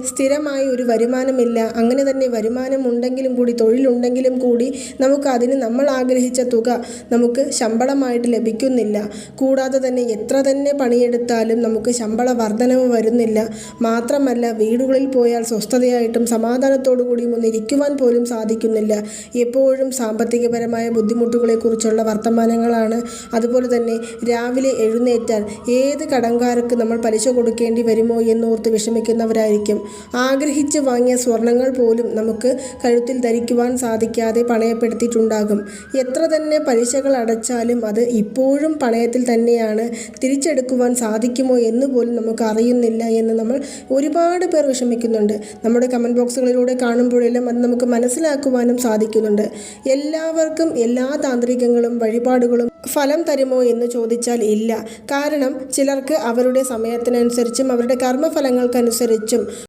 സ്ഥിരമായി ഒരു വരുമാനമില്ല. അങ്ങനെ തന്നെ വരുമാനം ഉണ്ടെങ്കിലും കൂടി, തൊഴിലുണ്ടെങ്കിലും കൂടി നമുക്ക് അതിന് നമ്മൾ ആഗ്രഹിച്ച തുക നമുക്ക് ശമ്പളമായിട്ട് ലഭിക്കുന്നില്ല. കൂടാതെ തന്നെ എത്ര തന്നെ പണിയെടുത്താലും നമുക്ക് ശമ്പള വർധനവ് വരുന്നില്ല. മാത്രമല്ല, വീടുകളിൽ പോയാൽ സ്വസ്ഥതയായിട്ടും സമാധാനത്തോടു കൂടിയും ഒന്ന് ഇരിക്കുവാൻ പോലും സാധിക്കുന്നില്ല. എപ്പോഴും സാമ്പത്തികപരമായ ബുദ്ധിമുട്ടുകളെക്കുറിച്ചുള്ള വർത്തമാനങ്ങളാണ്. അതുപോലെ തന്നെ രാവിലെ എഴുന്നേറ്റാൽ ഏത് കടംകാർക്ക് നമ്മൾ പലിശ കൊടുക്കേണ്ടി വരുമോ എന്നോർത്ത് വിഷമിക്കുന്നവരായിരിക്കും. ആഗ്രഹിച്ച് വാങ്ങിയ സ്വർണങ്ങൾ പോലും നമുക്ക് കഴുത്തിൽ ധരിക്കുവാൻ സാധിക്കാതെ പണയപ്പെടുത്തിയിട്ടുണ്ടാകും. എത്ര തന്നെ പലിശകൾ അടച്ചാലും അത് ഇപ്പോഴും പണയത്തിൽ തന്നെയാണ്. തിരിച്ചെടുക്കുവാൻ സാധിക്കുമോ എന്ന് പോലും നമുക്ക് അറിയുന്നില്ല എന്ന് നമ്മൾ ഒരുപാട് പേർ വിഷമിക്കുന്നുണ്ട്. നമ്മുടെ കമൻറ്റ് ബോക്സുകളിലൂടെ കാണുമ്പോഴെല്ലാം അത് നമുക്ക് മനസ്സിലാക്കുവാനും സാധിക്കുന്നുണ്ട്. എല്ലാവർക്കും എല്ലാ താന്ത്രികങ്ങളും വഴിപാടുകളും ഫലം തരുമോ എന്ന് ചോദിച്ചാൽ ഇല്ല. കാരണം ചിലർക്ക് അവരുടെ സമയത്തിനനുസരിച്ചും അവരുടെ കർമ്മഫലങ്ങൾക്കനുസരിച്ചും